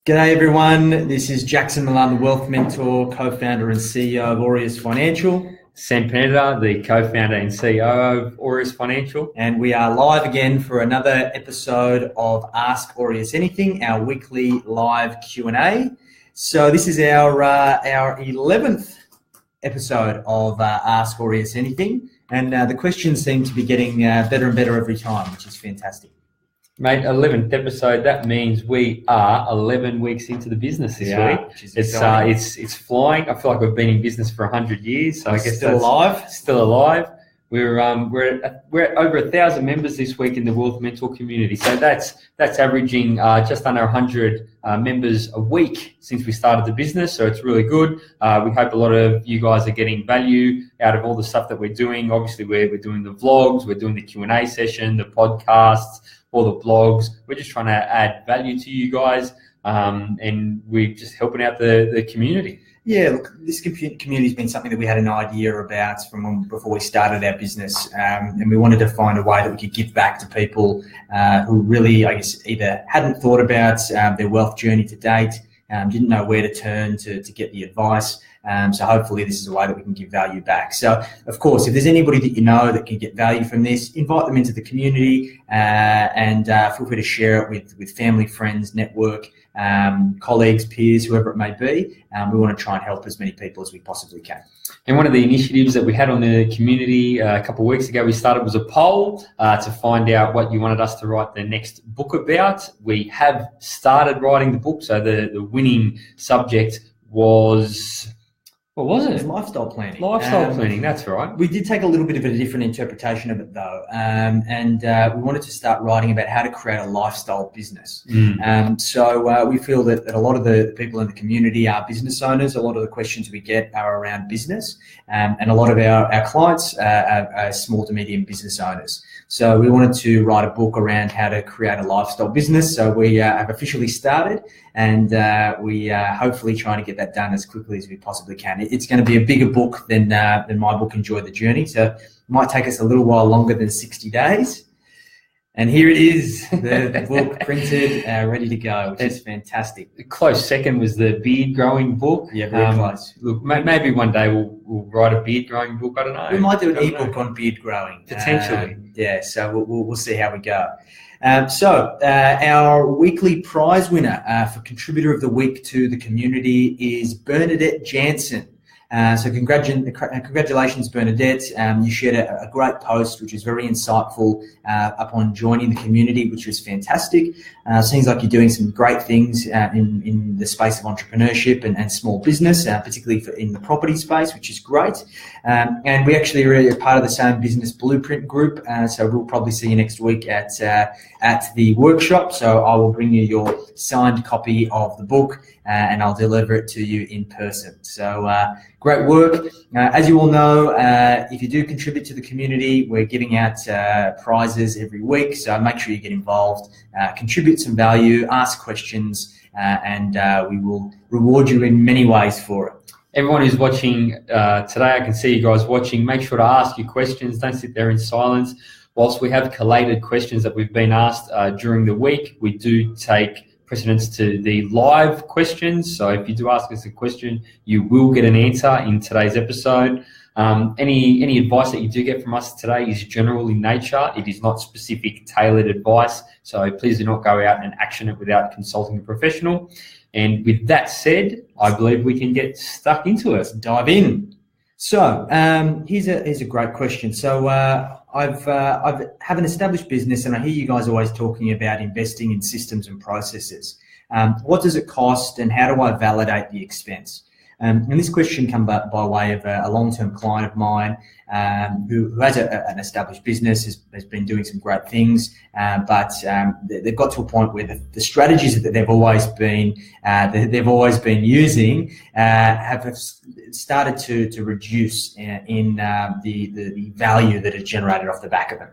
G'day everyone, this is Jackson Millan, the Wealth Mentor, co-founder and CEO of Aureus Financial. Sam Panetta, the co-founder and CEO of Aureus Financial. And we are live again for another episode of Ask Aureus Anything, our weekly live Q&A. So this is our 11th episode of Ask Aureus Anything. And the questions seem to be getting better and better every time, which is fantastic. Mate, 11th episode, that means we are 11 weeks into the business this week. Which is exciting. It's flying. I feel like we've been in business for 100 years. So I guess still alive. Still alive. We're at over 1,000 members this week in the Wealth Mentor community. So that's averaging just under 100 members a week since we started the business. So it's really good. We hope a lot of you guys are getting value out of all the stuff that we're doing. Obviously, we're doing the vlogs, we're doing the Q&A session, the podcasts, all the blogs. We're just trying to add value to you guys, and we're just helping out the community. Yeah, look, this community has been something that we had an idea about before we started our business, and we wanted to find a way that we could give back to people who really, I guess, either hadn't thought about their wealth journey to date, didn't know where to turn to get the advice. So hopefully this is a way that we can give value back. So, of course, if there's anybody that you know that can get value from this, invite them into the community and feel free to share it with family, friends, network, colleagues, peers, whoever it may be. We want to try and help as many people as we possibly can. And one of the initiatives that we had on the community a couple of weeks ago we started was a poll to find out what you wanted us to write the next book about. We have started writing the book, so the winning subject was... What was it? It was lifestyle planning. Lifestyle planning, that's right. We did take a little bit of a different interpretation of it though, and we wanted to start writing about how to create a lifestyle business. So we feel that a lot of the people in the community are business owners. A lot of the questions we get are around business, and a lot of our clients are small to medium business owners. So we wanted to write a book around how to create a lifestyle business. So we have officially started, and we are hopefully trying to get that done as quickly as we possibly can. It's going to be a bigger book than my book, Enjoy the Journey. So it might take us a little while longer than 60 days. And here it is, the book printed, ready to go, which is fantastic. A close second was the beard growing book. Yeah, very close. Look, maybe one day we'll write a beard growing book. I don't know. We might do an ebook on beard growing. Potentially. So we'll see how we go. So our weekly prize winner for Contributor of the Week to the community is Bernadette Jansen. So congratulations, Bernadette. You shared a great post, which was very insightful upon joining the community, which was fantastic. Seems like you're doing some great things in the space of entrepreneurship and small business, particularly in the property space, which is great. And we actually are part of the same business blueprint group, so we'll probably see you next week at the workshop. So I will bring you your signed copy of the book, and I'll deliver it to you in person. So great work. As you all know, if you do contribute to the community, we're giving out prizes every week. So make sure you get involved, contribute some value, ask questions, and we will reward you in many ways for it. Everyone who's watching today, I can see you guys watching. Make sure to ask your questions. Don't sit there in silence. Whilst we have collated questions that we've been asked during the week, we do take precedence to the live questions. So if you do ask us a question, you will get an answer in today's episode. Any advice that you do get from us today is general in nature. It is not specific, tailored advice. So please do not go out and action it without consulting a professional. And with that said, I believe we can get stuck into it. Let's dive in. So here's a great question. So I have an established business, and I hear you guys always talking about investing in systems and processes. What does it cost, and how do I validate the expense? And this question comes by way of a long-term client of mine who has an established business, has been doing some great things, but they've got to a point where the strategies that they've always been using have started to reduce in the value that is generated off the back of them.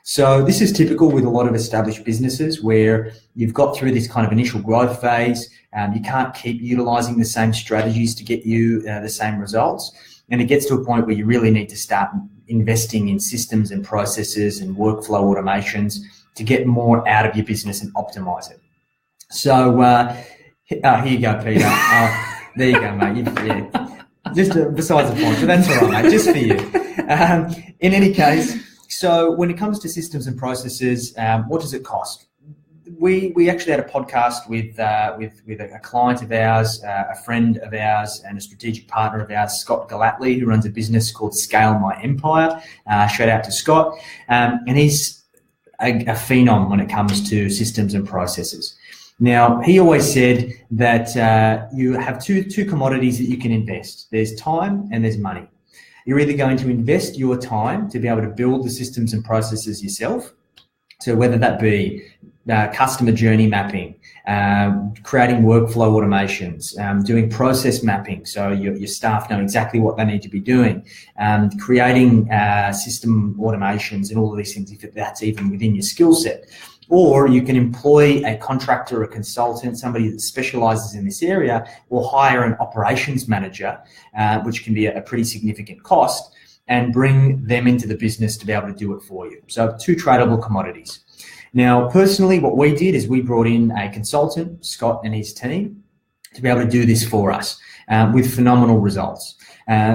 So this is typical with a lot of established businesses where you've got through this kind of initial growth phase. You can't keep utilizing the same strategies to get you the same results. And it gets to a point where you really need to start investing in systems and processes and workflow automations to get more out of your business and optimize it. So Here you go, Peter. There you go, mate. Just besides the point, but that's all right, mate. Just for you. In any case, so when it comes to systems and processes, what does it cost? We actually had a podcast with a client of ours, a friend of ours, and a strategic partner of ours, Scott Gallatley, who runs a business called Scale My Empire. Shout out to Scott, and he's a phenom when it comes to systems and processes. Now, he always said that you have two commodities that you can invest. There's time and there's money. You're either going to invest your time to be able to build the systems and processes yourself. So whether that be customer journey mapping, creating workflow automations, doing process mapping so your staff know exactly what they need to be doing, creating system automations and all of these things, if that's even within your skill set. Or you can employ a contractor, a consultant, somebody that specializes in this area, or hire an operations manager, which can be a pretty significant cost, and bring them into the business to be able to do it for you. So two tradable commodities. Now, personally, what we did is we brought in a consultant, Scott and his team, to be able to do this for us with phenomenal results.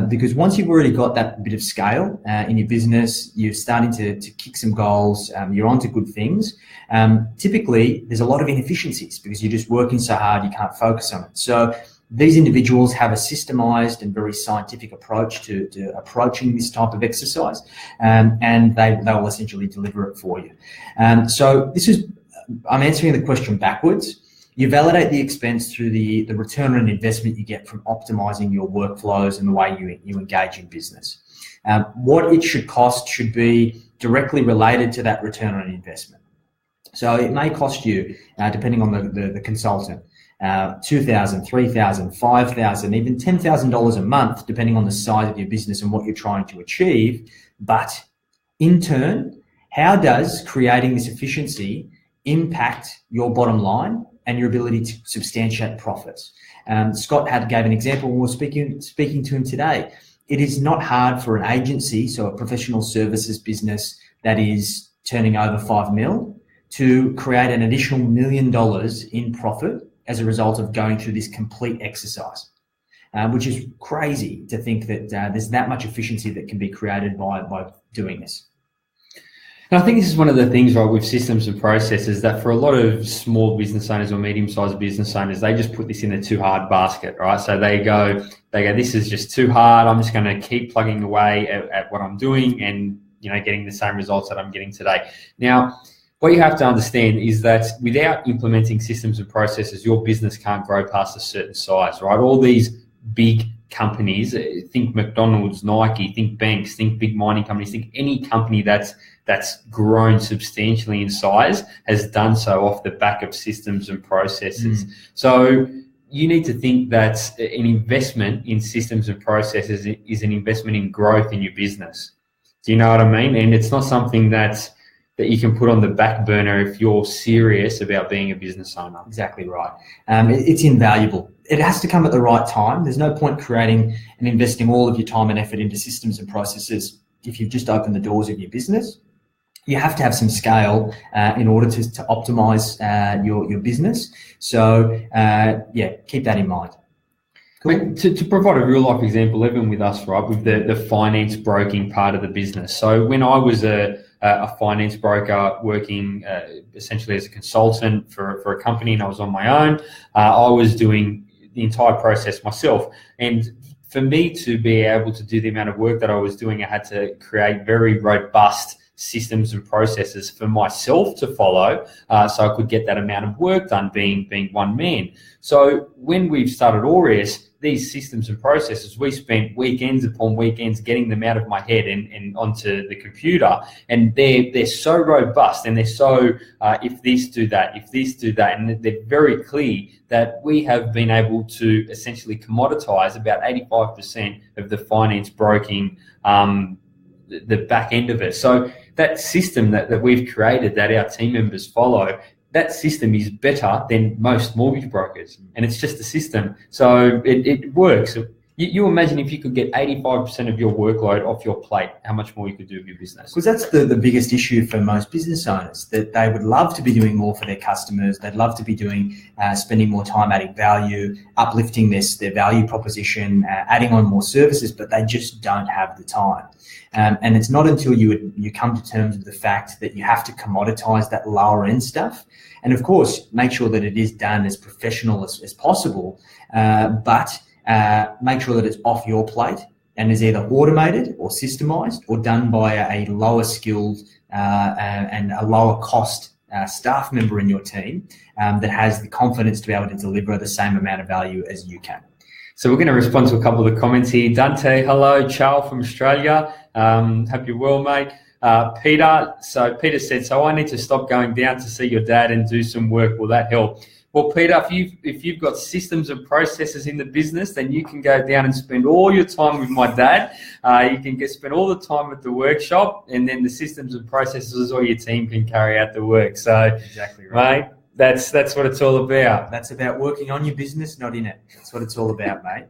Because once you've already got that bit of scale in your business, you're starting to kick some goals, you're onto good things. Typically, there's a lot of inefficiencies because you're just working so hard you can't focus on it. So these individuals have a systemized and very scientific approach to approaching this type of exercise, and they will essentially deliver it for you. So I'm answering the question backwards. You validate the expense through the return on investment you get from optimizing your workflows and the way you engage in business. What it should cost should be directly related to that return on investment. So it may cost you, depending on the consultant, $2,000, $3,000, $5,000, even $10,000 a month, depending on the size of your business and what you're trying to achieve. But in turn, how does creating this efficiency impact your bottom line and your ability to substantiate profits? Scott gave an example when we were speaking to him today. It is not hard for an agency, so a professional services business that is turning over 5 mil, to create an additional $1 million in profit as a result of going through this complete exercise, which is crazy to think that there's that much efficiency that can be created by doing this. And I think this is one of the things, right, with systems and processes, that for a lot of small business owners or medium-sized business owners, they just put this in a too hard basket, right? So they go, this is just too hard. I'm just going to keep plugging away at what I'm doing and, getting the same results that I'm getting today. Now, what you have to understand is that without implementing systems and processes, your business can't grow past a certain size, right? All these big companies, think McDonald's, Nike, think banks, think big mining companies, think any company that's grown substantially in size has done so off the back of systems and processes. So you need to think that an investment in systems and processes is an investment in growth in your business. Do you know what I mean? And it's not something that you can put on the back burner if you're serious about being a business owner. Exactly right. It's invaluable. It has to come at the right time. There's no point creating and investing all of your time and effort into systems and processes if you've just opened the doors of your business. You have to have some scale in order to optimize your business. So, keep that in mind. Cool. I mean, to provide a real life example, even with us, right, with the finance broking part of the business. So when I was a finance broker working essentially as a consultant for a company and I was on my own, I was doing the entire process myself. And for me to be able to do the amount of work that I was doing, I had to create very robust systems and processes for myself to follow so I could get that amount of work done being one man. So when we've started Aureus, these systems and processes, we spent weekends upon weekends getting them out of my head and onto the computer, and they're so robust and they're so if this do that, and they're very clear that we have been able to essentially commoditize about 85% of the finance broking, the back end of it. So that system that we've created that our team members follow, that system is better than most mortgage brokers, and it's just a system. So it works. You imagine if you could get 85% of your workload off your plate, how much more you could do with your business. Because that's the biggest issue for most business owners, that they would love to be doing more for their customers. They'd love to be doing, spending more time adding value, uplifting their value proposition, adding on more services, but they just don't have the time. And it's not until you come to terms with the fact that you have to commoditize that lower end stuff. And of course, make sure that it is done as professional as possible, but make sure that it's off your plate and is either automated or systemized or done by a lower skilled and a lower cost staff member in your team that has the confidence to be able to deliver the same amount of value as you can. So we're going to respond to a couple of the comments here. Dante, hello. Charles from Australia. Hope you're well, mate. Peter said, so I need to stop going down to see your dad and do some work. Will that help? Well, Peter, if you've got systems and processes in the business, then you can go down and spend all your time with my dad. You can spend all the time at the workshop, and then the systems and processes or your team can carry out the work. So, exactly right, mate. That's what it's all about. That's about working on your business, not in it. That's what it's all about, mate.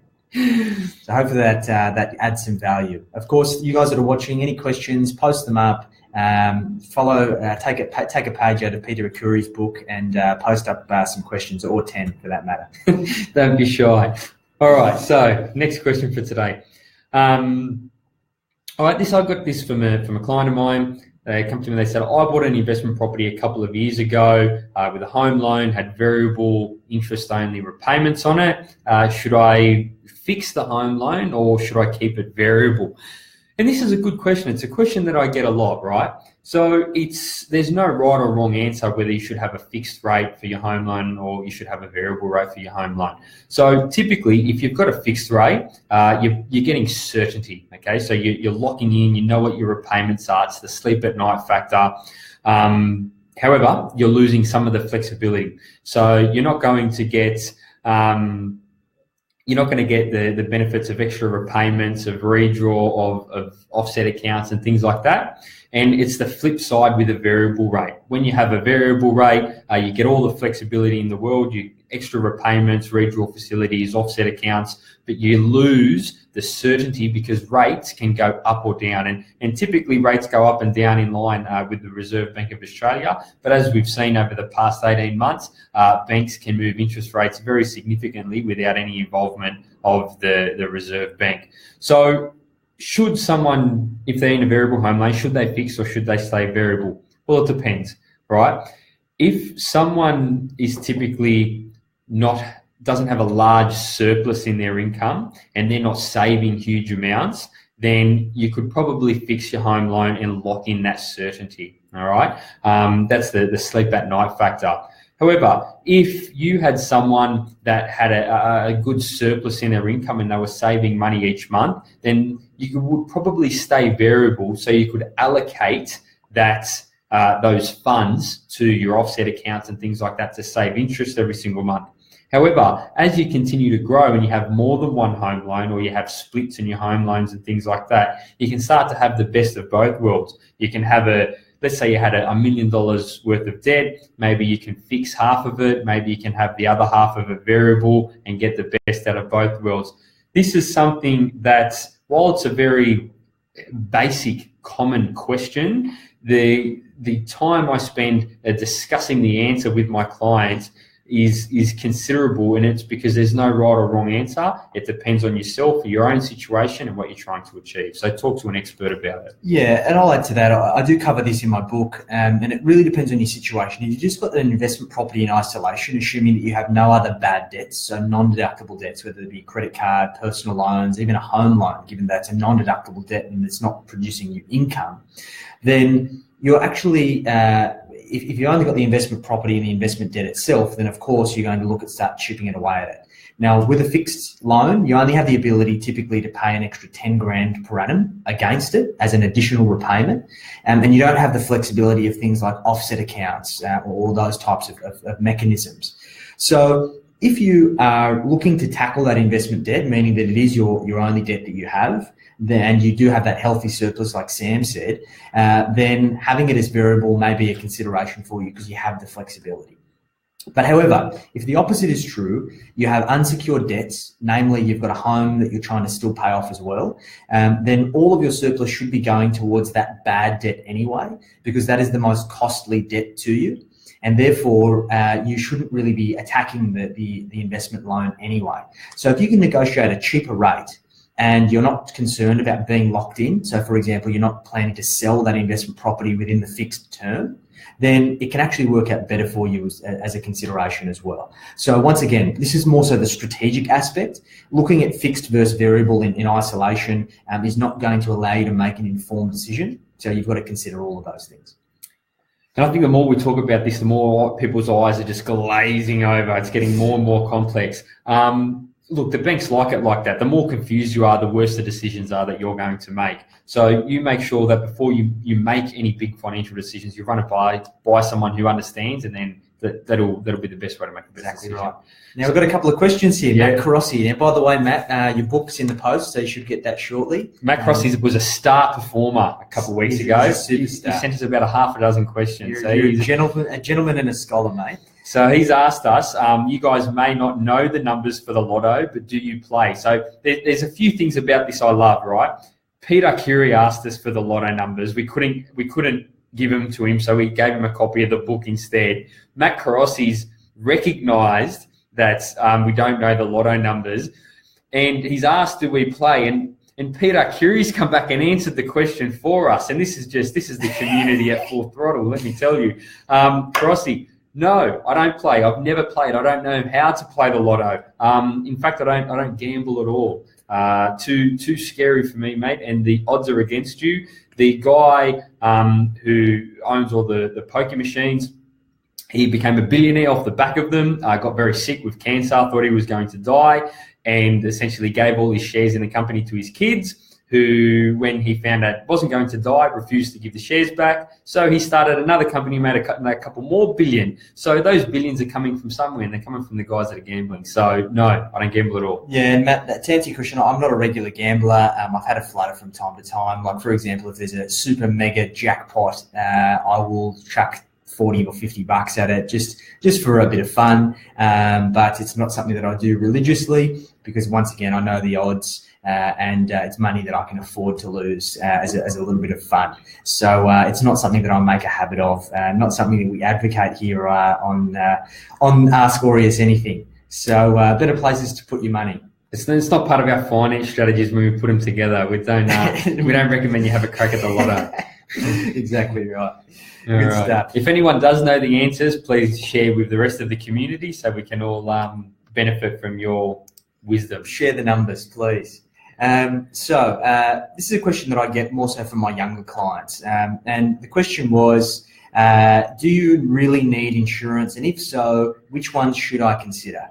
So hopefully that adds some value. Of course, you guys that are watching, any questions, post them up. Take a page out of Peter Akuri's book and post up some questions, or 10 for that matter. Don't be shy. All right, so next question for today. All right, I got this from a client of mine. They come to me, they said, I bought an investment property a couple of years ago with a home loan, had variable interest only repayments on it. Should I fix the home loan or should I keep it variable? And this is a good question. It's a question that I get a lot, right? So there's no right or wrong answer whether you should have a fixed rate for your home loan or you should have a variable rate for your home loan. So typically, if you've got a fixed rate, you're getting certainty, okay? So you're locking in, you know what your repayments are. It's the sleep at night factor. However, you're losing some of the flexibility. So you're not going to get... you're not going to get the benefits of extra repayments, of redraw, of offset accounts and things like that. And it's the flip side with a variable rate. When you have a variable rate, you get all the flexibility in the world, you extra repayments, redraw facilities, offset accounts, but you lose the certainty because rates can go up or down. And typically rates go up and down in line with the Reserve Bank of Australia. But as we've seen over the past 18 months, banks can move interest rates very significantly without any involvement of the Reserve Bank. So should someone, if they're in a variable home loan, should they fix or should they stay variable? Well, it depends, right? If someone is typically doesn't have a large surplus in their income and they're not saving huge amounts, then you could probably fix your home loan and lock in that certainty, all right? That's the sleep at night factor. However, if you had someone that had a good surplus in their income and they were saving money each month, then you would probably stay variable so you could allocate those funds to your offset accounts and things like that to save interest every single month. However, as you continue to grow and you have more than one home loan or you have splits in your home loans and things like that, you can start to have the best of both worlds. You can have let's say you had $1 million worth of debt, maybe you can fix half of it, maybe you can have the other half of a variable and get the best out of both worlds. This is something that, while it's a very basic, common question, the time I spend discussing the answer with my clients is considerable, and it's because there's no right or wrong answer. It depends on yourself, your own situation, and what you're trying to achieve. So talk to an expert about it. Yeah, and I'll add to that. I do cover this in my book, and it really depends on your situation. If you just got an investment property in isolation, assuming that you have no other bad debts, so non-deductible debts, whether it be credit card, personal loans, even a home loan, given that's a non-deductible debt and it's not producing you income, then you're actually... If you only got the investment property and the investment debt itself, then of course you're going to look at start chipping it away at it. Now, with a fixed loan, you only have the ability typically to pay an extra 10 grand per annum against it as an additional repayment. And you don't have the flexibility of things like offset accounts or all those types of mechanisms. So if you are looking to tackle that investment debt, meaning that it is your only debt that you have, and you do have that healthy surplus, like Sam said, then having it as variable may be a consideration for you because you have the flexibility. But however, if the opposite is true, you have unsecured debts, namely you've got a home that you're trying to still pay off as well, then all of your surplus should be going towards that bad debt anyway, because that is the most costly debt to you. And therefore, you shouldn't really be attacking the investment loan anyway. So if you can negotiate a cheaper rate and you're not concerned about being locked in, so for example, you're not planning to sell that investment property within the fixed term, then it can actually work out better for you as a consideration as well. So once again, this is more so the strategic aspect. Looking at fixed versus variable in isolation is not going to allow you to make an informed decision. So you've got to consider all of those things. And I think the more we talk about this, the more people's eyes are just glazing over. It's getting more and more complex. Look, the banks like it like that. The more confused you are, the worse the decisions are that you're going to make. So you make sure that before you make any big financial decisions, you run it by someone who understands, and then that'll be the best way to make a business decision. Right. Now, we've got a couple of questions here. Yeah. Matt Carossi. Now, by the way, Matt, your book's in the post, so you should get that shortly. Matt Carossi was a star performer a couple of weeks ago. He sent us about a half a dozen questions. You're a gentleman and a scholar, mate. So he's asked us, you guys may not know the numbers for the lotto, but do you play? So there's a few things about this I love, right? Peter Curie asked us for the lotto numbers. We couldn't give them to him, so we gave him a copy of the book instead. Matt Carossi's recognised that we don't know the lotto numbers, and he's asked, do we play? And Peter Curie's come back and answered the question for us. And this is the community at full throttle, let me tell you. Carossi, no, I don't play. I've never played. I don't know how to play the lotto. In fact, I don't gamble at all. Too scary for me, mate. And the odds are against you. The guy who owns all the poker machines, he became a billionaire off the back of them. Got very sick with cancer. Thought he was going to die, and essentially gave all his shares in the company to his kids, who, when he found out wasn't going to die, refused to give the shares back. So he started another company, made a couple more billion. So those billions are coming from somewhere, and they're coming from the guys that are gambling. So no, I don't gamble at all. Yeah, and Matt, to answer your question, I'm not a regular gambler. I've had a flutter from time to time. Like, for example, if there's a super mega jackpot, I will chuck 40 or 50 bucks at it just for a bit of fun. But it's not something that I do religiously, because once again, I know the odds. And it's money that I can afford to lose as a little bit of fun. So it's not something that I make a habit of, not something that we advocate here on Ask Aureus Anything. So better places to put your money. It's not part of our finance strategies when we put them together. We don't recommend you have a crack at the lotto. Exactly right. Good stuff. If anyone does know the answers, please share with the rest of the community so we can all benefit from your wisdom. Share the numbers, please. So this is a question that I get more so from my younger clients. And the question was, do you really need insurance? And if so, which ones should I consider?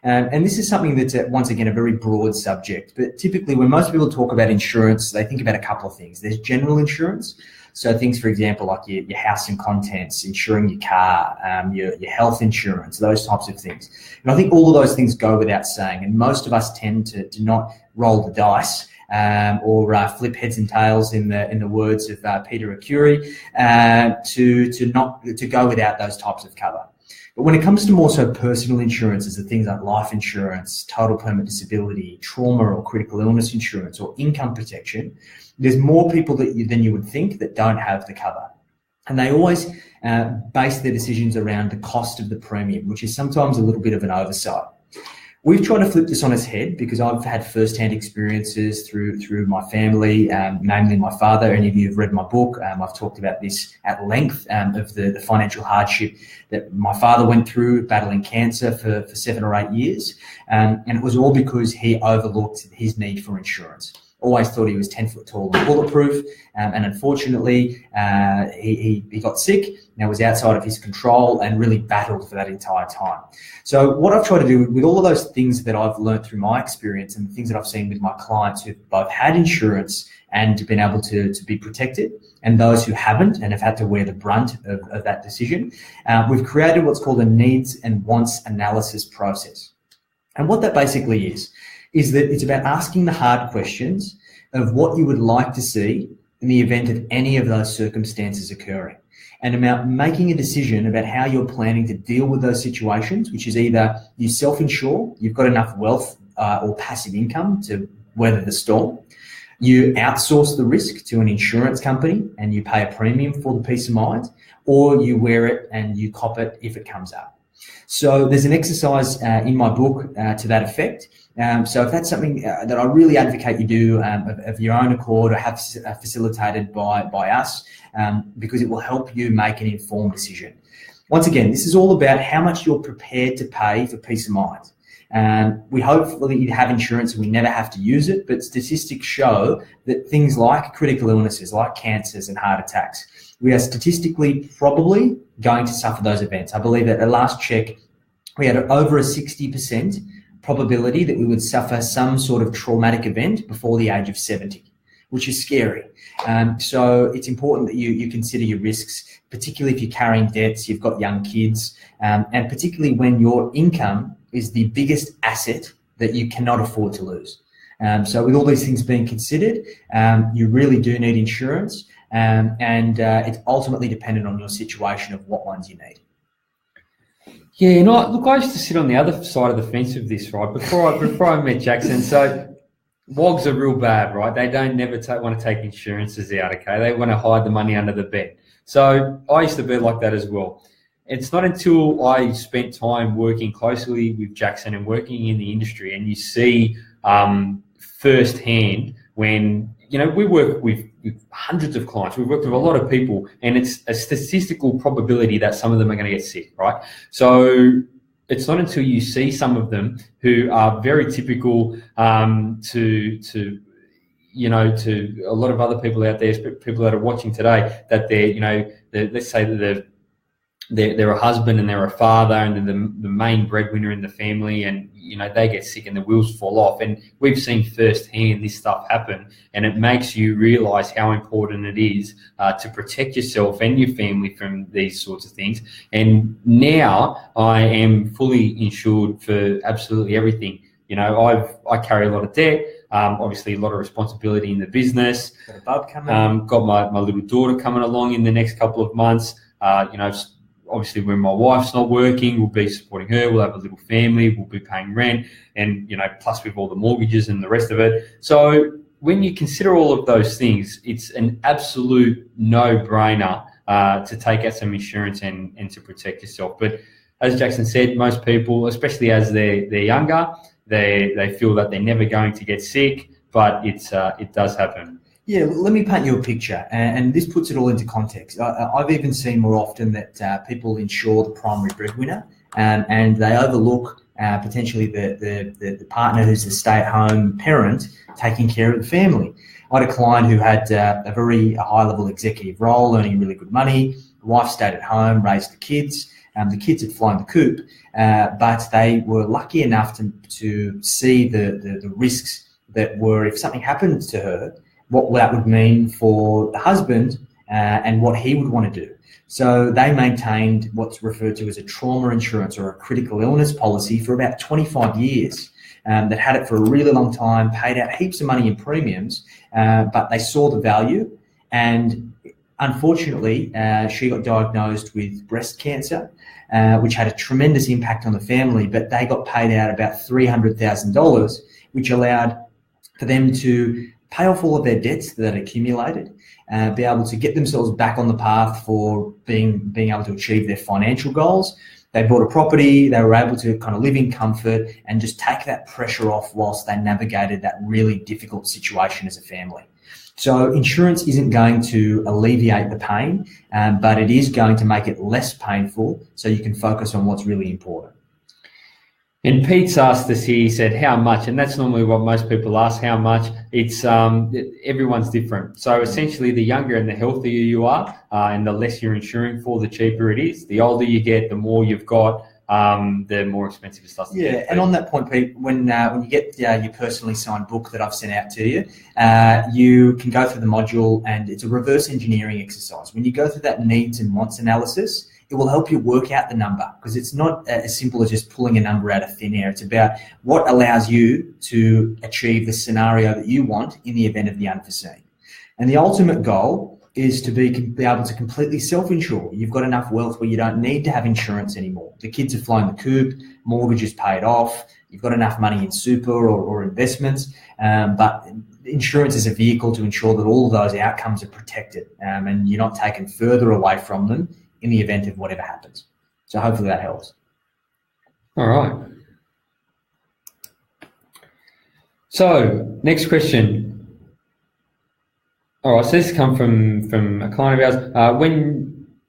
And this is something that's, once again, a very broad subject. But typically when most people talk about insurance, they think about a couple of things. There's general insurance. So things, for example, like your house and contents, insuring your car, your health insurance, those types of things. And I think all of those things go without saying. And most of us tend to not roll the dice or flip heads and tails, in the words of Peter Curie, to go without those types of cover. But when it comes to more so personal insurances, the things like life insurance, total permanent disability, trauma or critical illness insurance, or income protection, there's more people than you would think that don't have the cover. And they always base their decisions around the cost of the premium, which is sometimes a little bit of an oversight. We've tried to flip this on its head because I've had first-hand experiences through my family, namely my father. Any of you have read my book. I've talked about this at length, of the financial hardship that my father went through battling cancer for 7 or 8 years. And it was all because he overlooked his need for insurance. Always thought he was 10 foot tall and bulletproof, and unfortunately he got sick and was outside of his control and really battled for that entire time. So what I've tried to do with all of those things that I've learned through my experience and the things that I've seen with my clients who've both had insurance and been able to be protected, and those who haven't and have had to wear the brunt of that decision, we've created what's called a needs and wants analysis process. And what that basically is that it's about asking the hard questions of what you would like to see in the event of any of those circumstances occurring. and about making a decision about how you're planning to deal with those situations, which is either you self-insure, you've got enough wealth or passive income to weather the storm, you outsource the risk to an insurance company and you pay a premium for the peace of mind, or you wear it and you cop it if it comes up. So there's an exercise in my book to that effect. So if that's something that I really advocate you do of your own accord or have facilitated by us, because it will help you make an informed decision. Once again, this is all about how much you're prepared to pay for peace of mind. We hopefully have insurance and we never have to use it, but statistics show that things like critical illnesses, like cancers and heart attacks, we are statistically probably going to suffer those events. I believe that at last check, we had over a 60% probability that we would suffer some sort of traumatic event before the age of 70, which is scary. So it's important that you consider your risks, particularly if you're carrying debts, you've got young kids, and particularly when your income is the biggest asset that you cannot afford to lose. So with all these things being considered, you really do need insurance, and it's ultimately dependent on your situation of what ones you need. Yeah, and I used to sit on the other side of the fence of this, right? Before I met Jackson, so WOGs are real bad, right? They don't never want to take insurances out, okay? They want to hide the money under the bed. So I used to be like that as well. It's not until I spent time working closely with Jackson and working in the industry, and you see firsthand when, we work with hundreds of clients, we've worked with a lot of people, and it's a statistical probability that some of them are going to get sick, right? So it's not until you see some of them who are very typical to a lot of other people out there, people that are watching today, that let's say that they're a husband and they're a father and they're the main breadwinner in the family, and they get sick and the wheels fall off. And we've seen firsthand this stuff happen, and it makes you realize how important it is to protect yourself and your family from these sorts of things. And now I am fully insured for absolutely everything. I carry a lot of debt, obviously a lot of responsibility in the business. Got a bub coming. Got my little daughter coming along in the next couple of months. Obviously when my wife's not working, we'll be supporting her, we'll have a little family, we'll be paying rent, and plus with all the mortgages and the rest of it. So when you consider all of those things, it's an absolute no-brainer to take out some insurance and to protect yourself. But as Jackson said, most people, especially as they're younger, they feel that they're never going to get sick, but it does happen. Yeah, let me paint you a picture, and this puts it all into context. I've even seen more often that people insure the primary breadwinner, and they overlook potentially the partner who's the stay-at-home parent taking care of the family. I had a client who had a very high-level executive role, earning really good money. The wife stayed at home, raised the kids. The kids had flown the coop, but they were lucky enough to see the risks that were, if something happened to her, what that would mean for the husband and what he would want to do. So they maintained what's referred to as a trauma insurance or a critical illness policy for about 25 years. That had it for a really long time, paid out heaps of money in premiums, but they saw the value. And unfortunately, she got diagnosed with breast cancer, which had a tremendous impact on the family, but they got paid out about $300,000, which allowed for them to pay off all of their debts that had accumulated, be able to get themselves back on the path for being able to achieve their financial goals. They bought a property, they were able to kind of live in comfort and just take that pressure off whilst they navigated that really difficult situation as a family. So insurance isn't going to alleviate the pain, but it is going to make it less painful so you can focus on what's really important. And Pete's asked us here, he said, how much? And that's normally what most people ask, how much? It's everyone's different. So essentially, the younger and the healthier you are, and the less you're insuring for, the cheaper it is. The older you get, the more you've got, the more expensive it starts to get. Yeah, and on that point, Pete, when you get your personally signed book that I've sent out to you, you can go through the module, and it's a reverse engineering exercise. When you go through that needs and wants analysis, it will help you work out the number, because it's not as simple as just pulling a number out of thin air. It's about what allows you to achieve the scenario that you want in the event of the unforeseen. And the ultimate goal is to be able to completely self-insure. You've got enough wealth where you don't need to have insurance anymore. The kids have flown the coop, mortgage is paid off, you've got enough money in super or investments, but insurance is a vehicle to ensure that all of those outcomes are protected, and you're not taken further away from them in the event of whatever happens. So hopefully that helps. All right. So next question. All right, so this has come from a client of ours.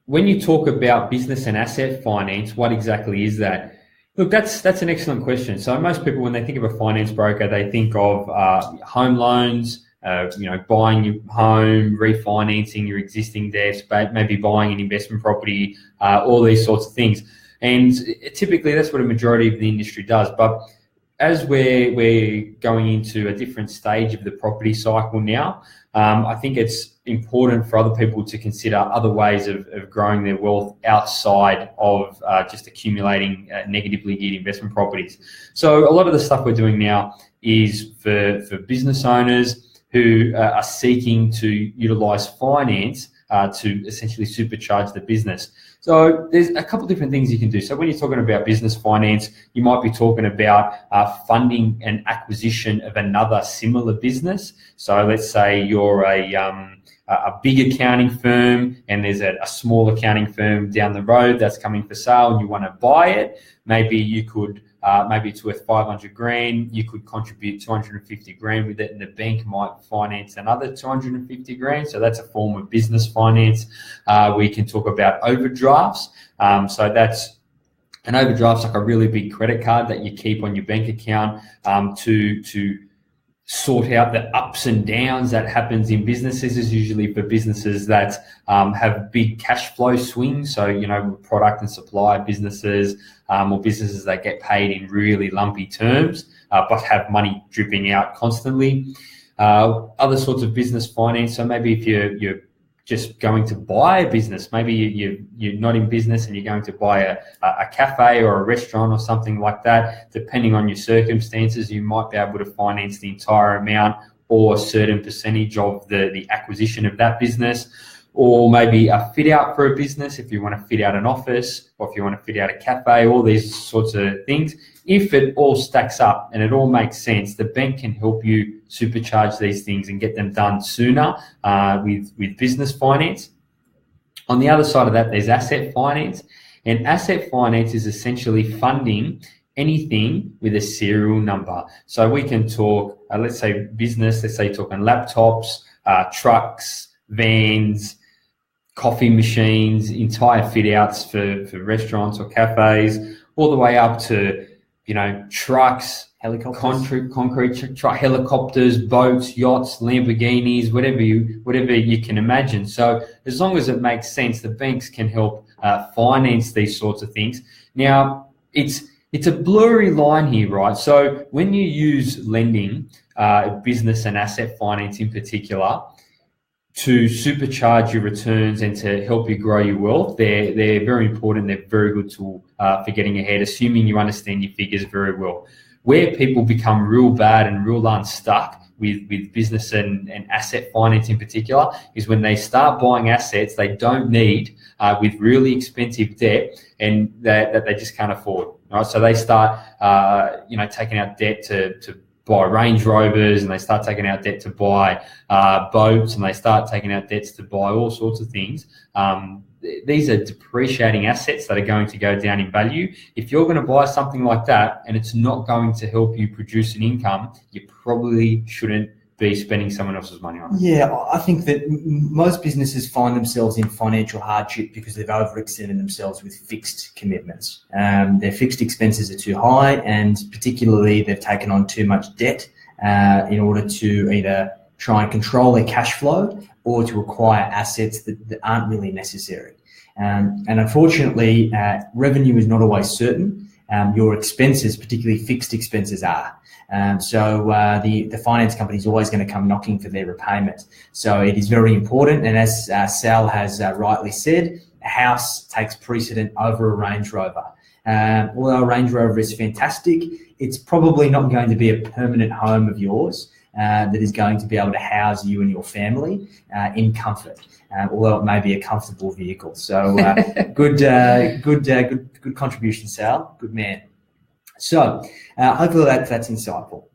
When you talk about business and asset finance, what exactly is that? Look, that's an excellent question. So most people, when they think of a finance broker, they think of home loans, buying your home, refinancing your existing debts, maybe buying an investment property, all these sorts of things. And typically, that's what a majority of the industry does. But as we're going into a different stage of the property cycle now, I think it's important for other people to consider other ways of growing their wealth outside of just accumulating negatively geared investment properties. So a lot of the stuff we're doing now is for business owners who are seeking to utilize finance to essentially supercharge the business. So there's a couple of different things you can do. So when you're talking about business finance, you might be talking about funding an acquisition of another similar business. So let's say you're a big accounting firm and there's a small accounting firm down the road that's coming for sale and you want to buy it. Maybe you could, maybe it's worth 500 grand. You could contribute 250 grand with it, and the bank might finance another 250 grand. So that's a form of business finance. We can talk about overdrafts. So that's an overdraft's like a really big credit card that you keep on your bank account to sort out the ups and downs that happens in businesses. Is usually for businesses that have big cash flow swings. So, product and supply businesses or businesses that get paid in really lumpy terms, but have money dripping out constantly. Other sorts of business finance. So maybe if you're just going to buy a business, maybe you're not in business and you're going to buy a cafe or a restaurant or something like that. Depending on your circumstances, you might be able to finance the entire amount or a certain percentage of the acquisition of that business. Or maybe a fit out for a business if you want to fit out an office, or if you want to fit out a cafe, all these sorts of things. If it all stacks up and it all makes sense, the bank can help you supercharge these things and get them done sooner with business finance. On the other side of that, there's asset finance. And asset finance is essentially funding anything with a serial number. So we can talk, let's say business, let's say talking laptops, trucks, vans, coffee machines, entire fit outs for restaurants or cafes, all the way up to, trucks, Helicopters. concrete helicopters, boats, yachts, Lamborghinis, whatever you can imagine. So as long as it makes sense, the banks can help finance these sorts of things. Now, it's a blurry line here, right? So when you use lending, business and asset finance in particular, to supercharge your returns and to help you grow your wealth, they're very important. They're very good tool for getting ahead, assuming you understand your figures very well. Where people become real bad and real unstuck with business and asset finance in particular is when they start buying assets they don't need with really expensive debt and that they just can't afford. Right? So they start, taking out debt to buy Range Rovers, and they start taking out debt to buy boats, and they start taking out debts to buy all sorts of things. These are depreciating assets that are going to go down in value. If you're going to buy something like that and it's not going to help you produce an income, you probably shouldn't be spending someone else's money on it. Yeah, I think that most businesses find themselves in financial hardship because they've overextended themselves with fixed commitments. Their fixed expenses are too high, and particularly they've taken on too much debt in order to either try and control their cash flow or to acquire assets that aren't really necessary. And unfortunately, revenue is not always certain. Your expenses, particularly fixed expenses, are. So the finance company is always going to come knocking for their repayment. So it is very important. And as Sal has rightly said, a house takes precedent over a Range Rover. Although a Range Rover is fantastic, it's probably not going to be a permanent home of yours. that is going to be able to house you and your family in comfort, although it may be a comfortable vehicle. So good contribution, Sal. Good man. So hopefully that's insightful.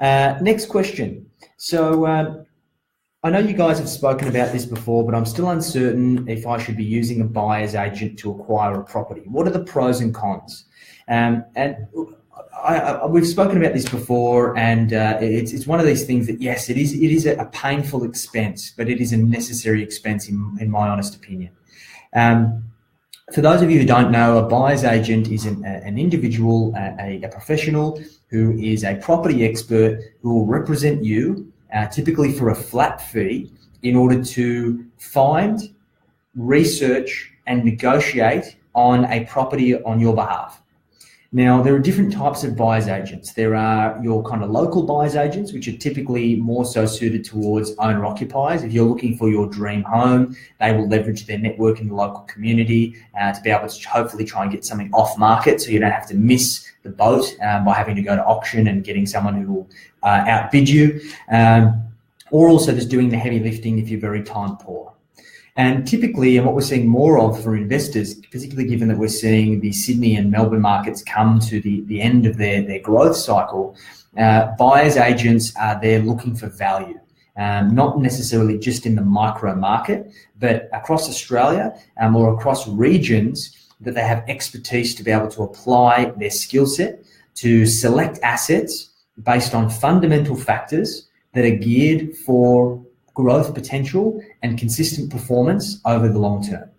Next question. So I know you guys have spoken about this before, but I'm still uncertain if I should be using a buyer's agent to acquire a property. What are the pros and cons? And we've spoken about this before, and it's one of these things that, yes, it is a painful expense, but it is a necessary expense in my honest opinion. For those of you who don't know, a buyer's agent is an individual, a professional who is a property expert who will represent you, typically for a flat fee, in order to find, research, and negotiate on a property on your behalf. Now, there are different types of buyer's agents. There are your kind of local buyer's agents, which are typically more so suited towards owner-occupiers. If you're looking for your dream home, they will leverage their network in the local community to be able to hopefully try and get something off market, so you don't have to miss the boat by having to go to auction and getting someone who will outbid you, or also just doing the heavy lifting if you're very time poor. And typically, and what we're seeing more of for investors, particularly given that we're seeing the Sydney and Melbourne markets come to the end of their growth cycle, buyers agents are there looking for value, not necessarily just in the micro market, but across Australia or across regions that they have expertise to be able to apply their skill set to select assets based on fundamental factors that are geared for growth potential and consistent performance over the long term.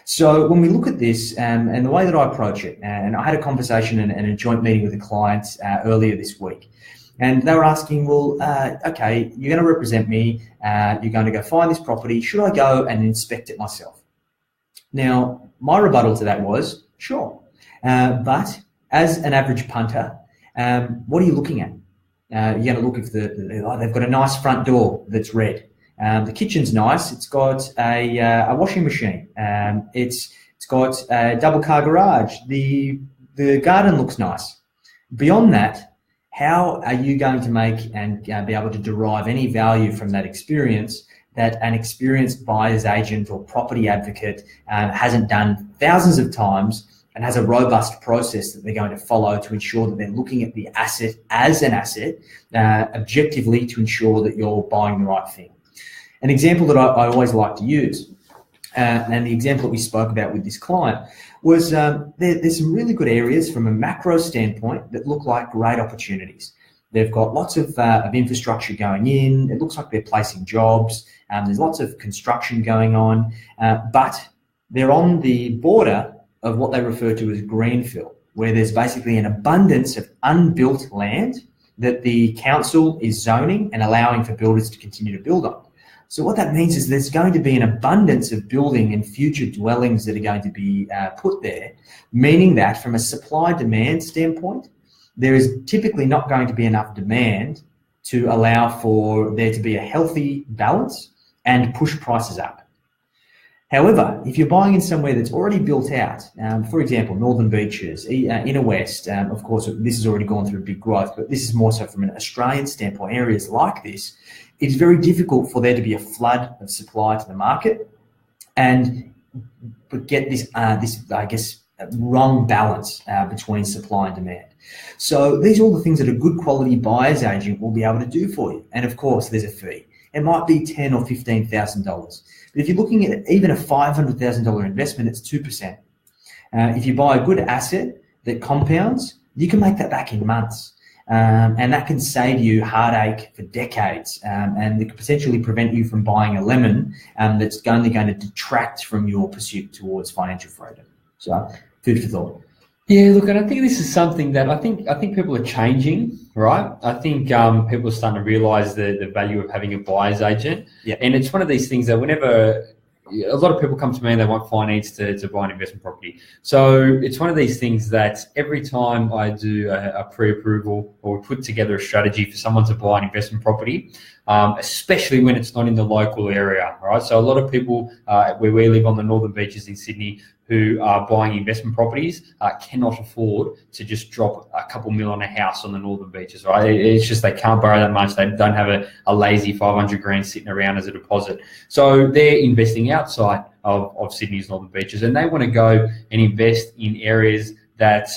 So when we look at this and the way that I approach it, and I had a conversation and a joint meeting with a client earlier this week, and they were asking, well, okay, you're going to represent me, you're going to go find this property, should I go and inspect it myself? Now, my rebuttal to that was, sure, but as an average punter, what are you looking at? You're going to look if they've got a nice front door that's red. The kitchen's nice. It's got a washing machine. It's got a double car garage. The garden looks nice. Beyond that, how are you going to make and be able to derive any value from that experience that an experienced buyer's agent or property advocate hasn't done thousands of times and has a robust process that they're going to follow to ensure that they're looking at the asset as an asset objectively to ensure that you're buying the right thing. An example that I always like to use, and the example that we spoke about with this client, was there's some really good areas from a macro standpoint that look like great opportunities. They've got lots of infrastructure going in. It looks like they're placing jobs. There's lots of construction going on, but they're on the border of what they refer to as greenfield, where there's basically an abundance of unbuilt land that the council is zoning and allowing for builders to continue to build on. So what that means is there's going to be an abundance of building and future dwellings that are going to be put there, meaning that from a supply-demand standpoint, there is typically not going to be enough demand to allow for there to be a healthy balance and push prices up. However, if you're buying in somewhere that's already built out, for example, Northern Beaches, Inner West, of course, this has already gone through big growth, but this is more so from an Australian standpoint, areas like this, it's very difficult for there to be a flood of supply to the market and get this I guess, wrong balance between supply and demand. So these are all the things that a good quality buyer's agent will be able to do for you. And of course, there's a fee. It might be $10,000 or $15,000. But if you're looking at even a $500,000 investment, it's 2%. If you buy a good asset that compounds, you can make that back in months. And that can save you heartache for decades, and it could potentially prevent you from buying a lemon that's only going to detract from your pursuit towards financial freedom. So, food for thought. Yeah, look, and I think this is something that I think people are changing, right? I think people are starting to realise the value of having a buyer's agent. Yeah. And it's one of these things that whenever a lot of people come to me and they want finance to buy an investment property. So it's one of these things that every time I do a pre-approval or put together a strategy for someone to buy an investment property, especially when it's not in the local area, right? So a lot of people where we live on the Northern Beaches in Sydney, who are buying investment properties cannot afford to just drop a couple mil on a house on the northern beaches, right? It's just they can't borrow that much. They don't have a lazy 500 grand sitting around as a deposit. So they're investing outside of Sydney's northern beaches, and they want to go and invest in areas that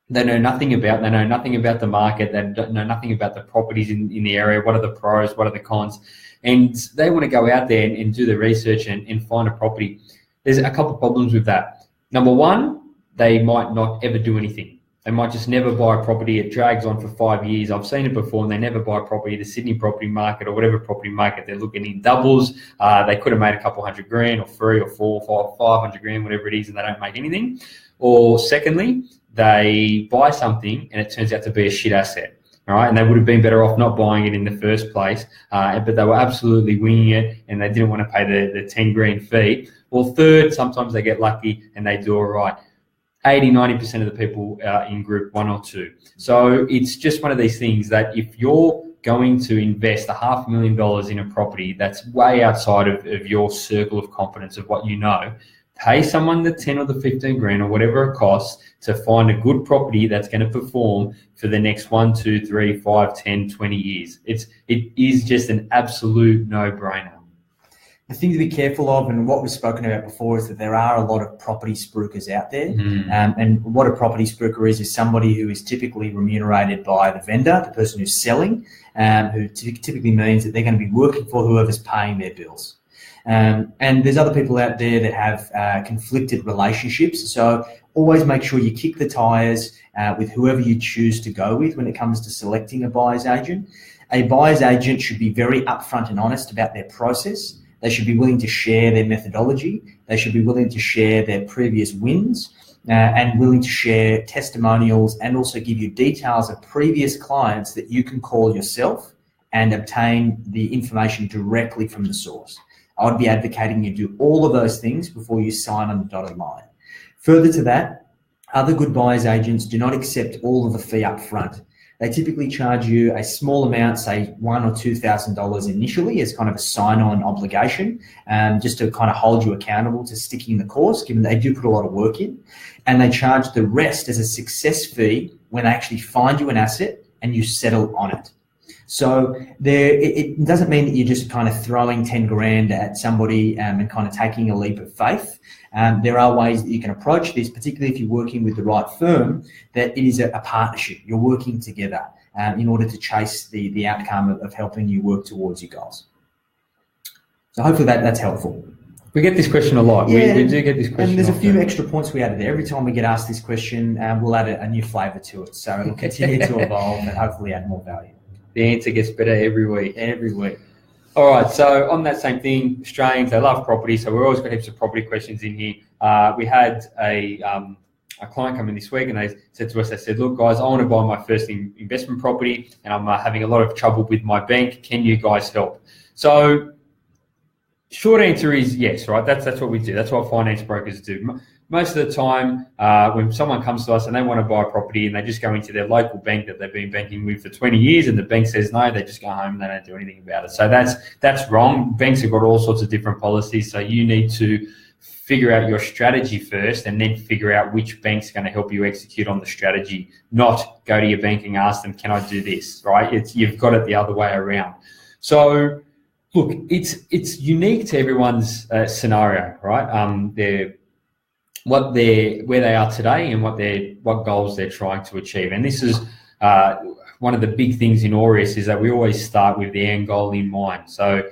they know nothing about. They know nothing about the market. They don't know nothing about the properties in the area. What are the pros? What are the cons? And they want to go out there and do the research and find a property. There's a couple of problems with that. Number one, they might not ever do anything. They might just never buy a property. It drags on for 5 years. I've seen it before, and they never buy a property. The Sydney property market or whatever property market, they're looking in doubles. They could have made a couple $100 grand or 3 or 4 or 500 grand, whatever it is, and they don't make anything. Or secondly, they buy something and it turns out to be a shit asset. All right, and they would have been better off not buying it in the first place, but they were absolutely winging it and they didn't want to pay the 10 grand fee. Or third, sometimes they get lucky and they do all right. 80-90% of the people in group 1 or 2. So it's just one of these things that if you're going to invest $500,000 in a property that's way outside of your circle of competence of what you know, pay someone the 10 or the 15 grand or whatever it costs to find a good property that's going to perform for the next 1, 2, 3, 5, 10, 20 years. It is just an absolute no-brainer. The thing to be careful of, and what we've spoken about before, is that there are a lot of property spruikers out there. And what a property spruiker is somebody who is typically remunerated by the vendor, the person who's selling, who typically means that they're going to be working for whoever's paying their bills. And there's other people out there that have conflicted relationships. So always make sure you kick the tires with whoever you choose to go with when it comes to selecting a buyer's agent. A buyer's agent should be very upfront and honest about their process. They should be willing to share their methodology. They should be willing to share their previous wins and willing to share testimonials and also give you details of previous clients that you can call yourself and obtain the information directly from the source. I would be advocating you do all of those things before you sign on the dotted line. Further to that, other good buyer's agents do not accept all of the fee up front. They typically charge you a small amount, say $1,000 or $2,000 initially as kind of a sign-on obligation, just to kind of hold you accountable to sticking the course, given they do put a lot of work in. And they charge the rest as a success fee when they actually find you an asset and you settle on it. So it doesn't mean that you're just kind of throwing 10 grand at somebody and kind of taking a leap of faith. There are ways that you can approach this, particularly if you're working with the right firm, that it is a partnership. You're working together in order to chase the outcome of helping you work towards your goals. So hopefully that's helpful. We get this question a lot. Yeah, we do get this question. And there's a few extra points we added there. Every time we get asked this question, we'll add a new flavour to it. So it'll continue to evolve and hopefully add more value. The answer gets better every week. Every week. All right, so on that same thing, Australians, they love property, so we're always got heaps of property questions in here. We had a client come in this week and they said to us, they said, look, guys, I want to buy my first investment property and I'm having a lot of trouble with my bank. Can you guys help? So short answer is yes, right? That's what we do. That's what finance brokers do. Most of the time, when someone comes to us and they want to buy a property and they just go into their local bank that they've been banking with for 20 years and the bank says no, they just go home and they don't do anything about it. So that's wrong. Banks have got all sorts of different policies. So you need to figure out your strategy first and then figure out which bank's going to help you execute on the strategy, not go to your bank and ask them, can I do this, right? You've got it the other way around. So look, it's unique to everyone's scenario, right? Where they are today and what goals they're trying to achieve. And this is one of the big things in Aureus is that we always start with the end goal in mind. So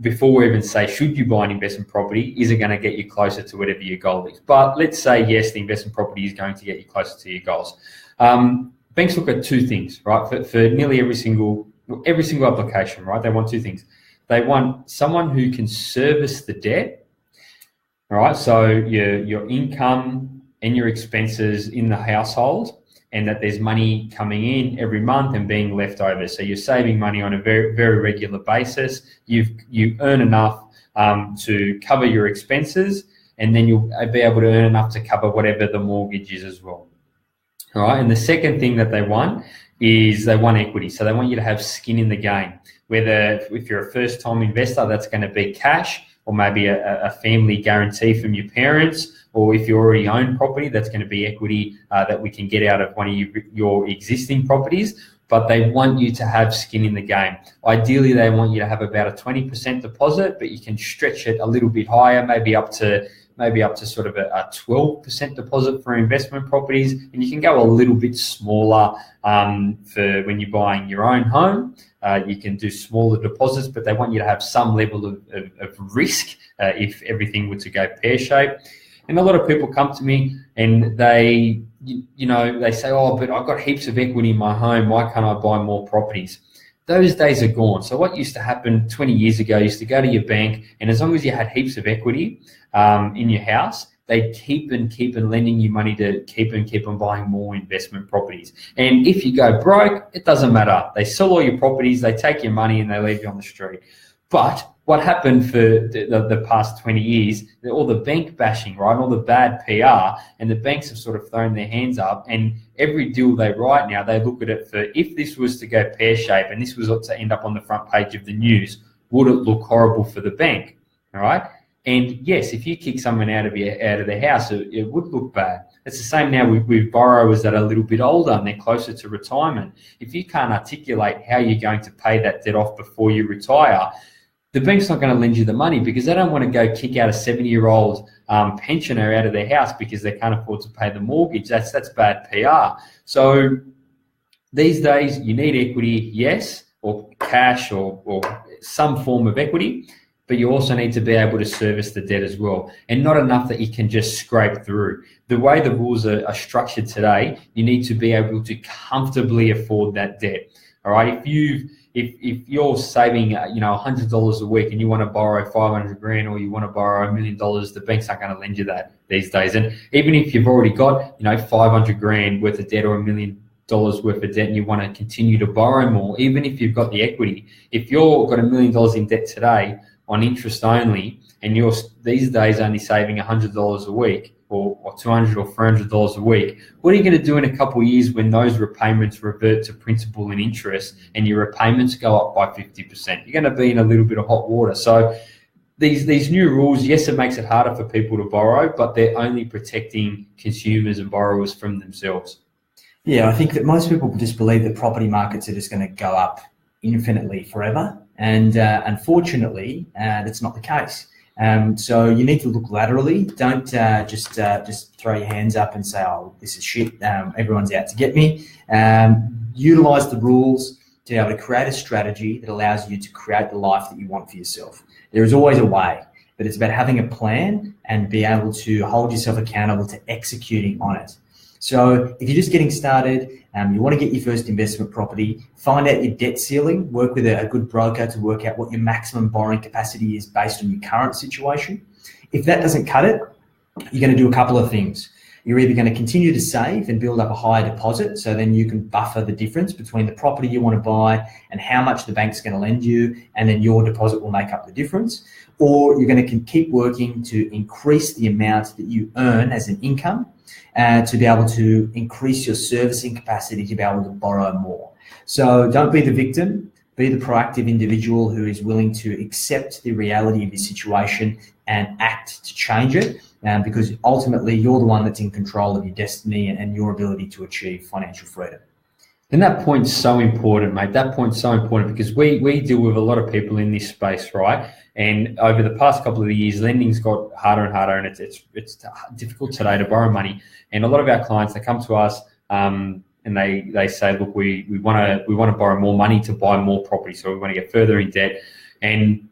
before we even say, should you buy an investment property, is it going to get you closer to whatever your goal is? But let's say, yes, the investment property is going to get you closer to your goals. Banks look at two things, right? For nearly every single application, right? They want two things. They want someone who can service the debt. All right, so your income and your expenses in the household, and that there's money coming in every month and being left over. So you're saving money on a very, very regular basis. You earn enough to cover your expenses, and then you'll be able to earn enough to cover whatever the mortgage is as well. All right, and the second thing that they want is they want equity. So they want you to have skin in the game. Whether if you're a first-time investor, that's going to be cash. or maybe a family guarantee from your parents, or if you already own property, that's going to be equity that we can get out of one of your existing properties. But they want you to have skin in the game. Ideally, they want you to have about a 20% deposit, but you can stretch it a little bit higher, maybe up to sort of a 12% deposit for investment properties, and you can go a little bit smaller for when you're buying your own home. You can do smaller deposits, but they want you to have some level of risk if everything were to go pear-shaped. And a lot of people come to me and they say, oh, but I've got heaps of equity in my home. Why can't I buy more properties? Those days are gone. So what used to happen 20 years ago, you used to go to your bank, and as long as you had heaps of equity in your house, they keep on lending you money to keep on buying more investment properties. And if you go broke, it doesn't matter. They sell all your properties, they take your money, and they leave you on the street. But what happened for the past 20 years, all the bank bashing, right, all the bad PR, and the banks have sort of thrown their hands up, and every deal they write now, they look at it for, if this was to go pear-shaped and this was to end up on the front page of the news, would it look horrible for the bank, all right? And yes, if you kick someone out of the house, it would look bad. It's the same now with borrowers that are a little bit older and they're closer to retirement. If you can't articulate how you're going to pay that debt off before you retire, the bank's not going to lend you the money because they don't want to go kick out a 70-year-old pensioner out of their house because they can't afford to pay the mortgage. That's bad PR. So these days you need equity, yes, or cash or some form of equity, but you also need to be able to service the debt as well, and not enough that you can just scrape through. The way the rules are structured today, you need to be able to comfortably afford that debt. All right, if you're saving $100 a week and you want to borrow 500 grand or you want to borrow $1 million, the banks aren't going to lend you that these days. And even if you've already got 500 grand worth of debt or $1 million worth of debt and you want to continue to borrow more, even if you've got the equity, if you've got $1 million in debt today on interest only and you're these days only saving $100 a week or $200 or $300 a week, what are you going to do in a couple of years when those repayments revert to principal and interest and your repayments go up by 50%? You're going to be in a little bit of hot water. So these new rules, yes, it makes it harder for people to borrow, but they're only protecting consumers and borrowers from themselves. Yeah, I think that most people just believe that property markets are just going to go up infinitely forever. And unfortunately, that's not the case. So you need to look laterally. Don't just throw your hands up and say, oh, this is shit. Everyone's out to get me. Utilize the rules to be able to create a strategy that allows you to create the life that you want for yourself. There is always a way, but it's about having a plan and be able to hold yourself accountable to executing on it. So if you're just getting started, you want to get your first investment property, find out your debt ceiling, work with a good broker to work out what your maximum borrowing capacity is based on your current situation. If that doesn't cut it, you're going to do a couple of things. You're either going to continue to save and build up a higher deposit, so then you can buffer the difference between the property you want to buy and how much the bank's going to lend you, and then your deposit will make up the difference. Or you're going to keep working to increase the amount that you earn as an income to be able to increase your servicing capacity to be able to borrow more. So don't be the victim, be the proactive individual who is willing to accept the reality of your situation and act to change it, because ultimately you're the one that's in control of your destiny and your ability to achieve financial freedom. And that point's so important, mate. That point's so important because we deal with a lot of people in this space, right? And over the past couple of years, lending's got harder and harder, and it's difficult today to borrow money. And a lot of our clients, they come to us and they say, look, we want to borrow more money to buy more property, so we want to get further in debt. And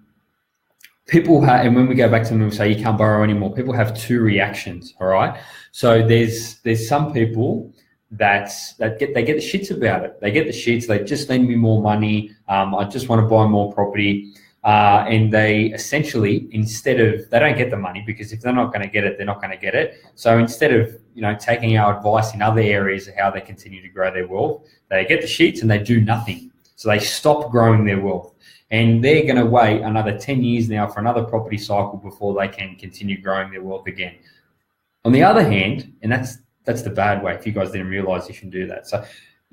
people and when we go back to them and we say you can't borrow anymore, people have two reactions. All right, so there's some people that get the shits about it. They get the shits. They just lend me more money. I just want to buy more property. And they essentially, they don't get the money, because if they're not going to get it, they're not going to get it. So instead of, taking our advice in other areas of how they continue to grow their wealth, they get the sheets and they do nothing. So they stop growing their wealth, and they're going to wait another 10 years now for another property cycle before they can continue growing their wealth again. On the other hand, and that's the bad way, if you guys didn't realize you shouldn't do that. So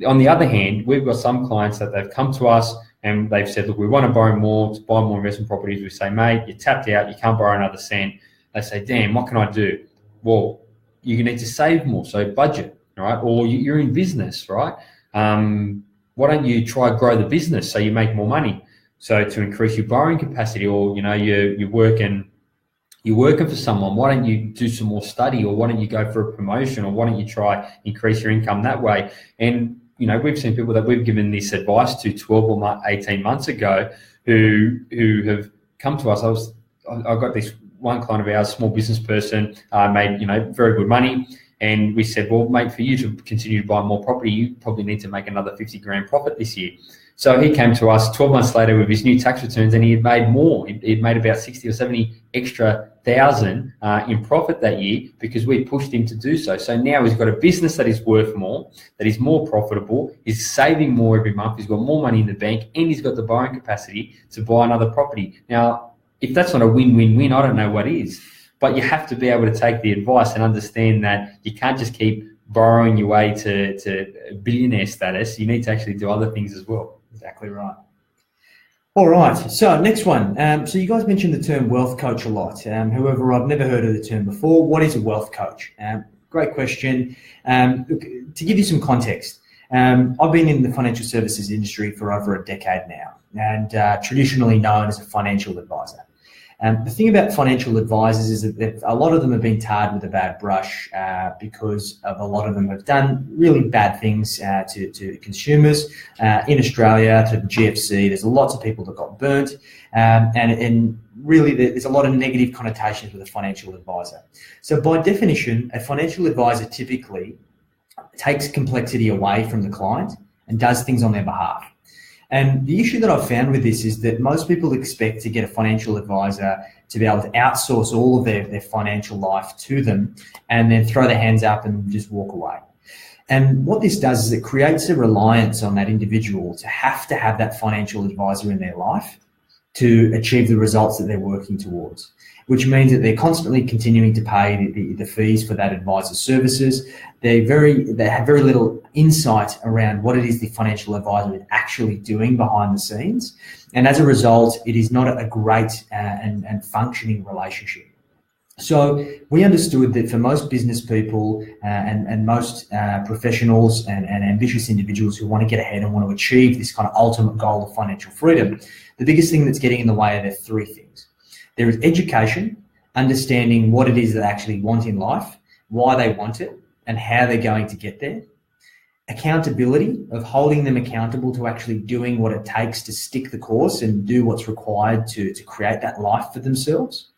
on the other hand, we've got some clients that they've come to us, and they've said, look, we want to borrow more to buy more investment properties. We say, mate, you're tapped out, you can't borrow another cent. They say, damn, what can I do? Well, you need to save more, so budget, right? Or you're in business, right? Why don't you try grow the business so you make more money? So to increase your borrowing capacity, or you're working for someone, why don't you do some more study, or why don't you go for a promotion, or why don't you try increase your income that way? And we've seen people that we've given this advice to 12 or 18 months ago who have come to us. I got this one client of ours, small business person, made very good money, and we said, well, mate, for you to continue to buy more property, you probably need to make another 50 grand profit this year. So he came to us 12 months later with his new tax returns, and he had made more. He'd made about 60 or 70 extra thousand in profit that year because we pushed him to do so. So now he's got a business that is worth more, that is more profitable, he's saving more every month, he's got more money in the bank, and he's got the borrowing capacity to buy another property. Now, if that's not a win-win-win, I don't know what is. But you have to be able to take the advice and understand that you can't just keep borrowing your way to billionaire status. You need to actually do other things as well. Exactly right. All right. So next one. So you guys mentioned the term wealth coach a lot. However, I've never heard of the term before. What is a wealth coach? Great question. Look, to give you some context, I've been in the financial services industry for over a decade now, and traditionally known as a financial advisor. The thing about financial advisors is that a lot of them have been tarred with a bad brush because of a lot of them have done really bad things to consumers. In Australia, to the GFC, there's lots of people that got burnt, and really there's a lot of negative connotations with a financial advisor. So by definition, a financial advisor typically takes complexity away from the client and does things on their behalf. And the issue that I've found with this is that most people expect to get a financial advisor to be able to outsource all of their financial life to them and then throw their hands up and just walk away. And what this does is it creates a reliance on that individual to have that financial advisor in their life to achieve the results that they're working towards, which means that they're constantly continuing to pay the fees for that advisor's services. They have very little insight around what it is the financial advisor is actually doing behind the scenes. And as a result, it is not a great and functioning relationship. So we understood that for most business people and most professionals and ambitious individuals who want to get ahead and want to achieve this kind of ultimate goal of financial freedom, the biggest thing that's getting in the way are three things. There is education, understanding what it is they actually want in life, why they want it, and how they're going to get there. Accountability, of holding them accountable to actually doing what it takes to stick the course and do what's required to create that life for themselves.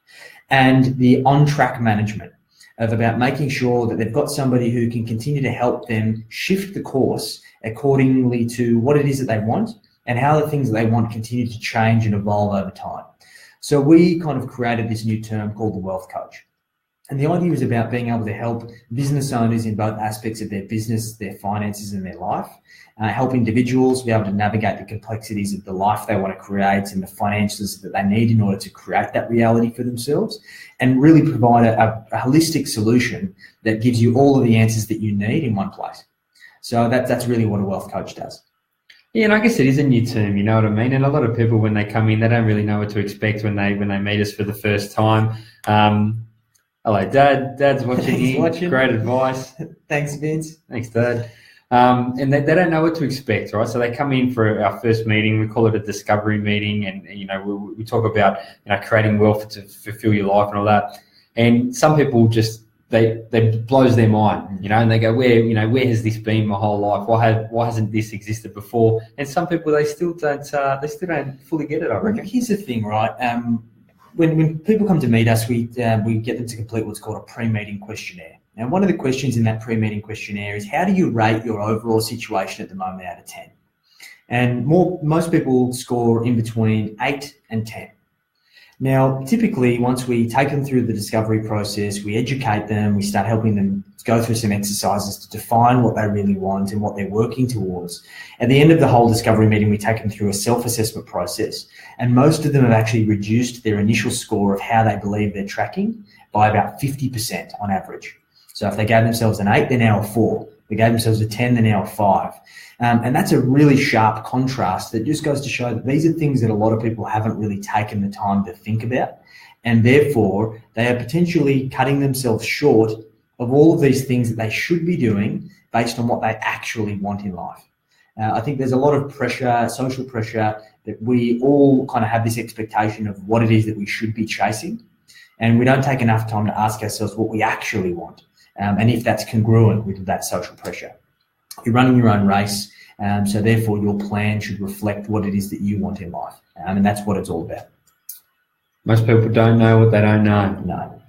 And the on-track management, of about making sure that they've got somebody who can continue to help them shift the course accordingly to what it is that they want and how the things that they want continue to change and evolve over time. So we kind of created this new term called the wealth coach. And the idea is about being able to help business owners in both aspects of their business, their finances and their life, help individuals be able to navigate the complexities of the life they want to create and the finances that they need in order to create that reality for themselves, and really provide a holistic solution that gives you all of the answers that you need in one place. So that's really what a wealth coach does. Yeah, and I guess it is a new term, you know what I mean? And a lot of people, when they come in, they don't really know what to expect when they meet us for the first time. Hello, Dad. Dad's watching. He's watching. Great advice. Thanks, Vince. Thanks, Dad. And they don't know what to expect, right? So they come in for our first meeting. We call it a discovery meeting, and we talk about creating wealth to fulfill your life and all that. And some people just they blows their mind, and they go, where has this been my whole life? Why hasn't this existed before? And some people they still don't fully get it, I reckon. Here's the thing, right? When people come to meet us, we get them to complete what's called a pre-meeting questionnaire. And one of the questions in that pre-meeting questionnaire is, how do you rate your overall situation at the moment out of 10? And most people score in between 8 and 10. Now, typically, once we take them through the discovery process, we educate them, we start helping them go through some exercises to define what they really want and what they're working towards. At the end of the whole discovery meeting, we take them through a self-assessment process, and most of them have actually reduced their initial score of how they believe they're tracking by about 50% on average. So if they gave themselves an 8, they're now a 4, They gave themselves a 10, they're now a 5. And that's a really sharp contrast that just goes to show that these are things that a lot of people haven't really taken the time to think about. And therefore, they are potentially cutting themselves short of all of these things that they should be doing based on what they actually want in life. I think there's a lot of pressure, social pressure, that we all kind of have this expectation of what it is that we should be chasing. And we don't take enough time to ask ourselves what we actually want, and if that's congruent with that social pressure. You're running your own race, so therefore your plan should reflect what it is that you want in life, and that's what it's all about. Most people don't know what they don't know. No.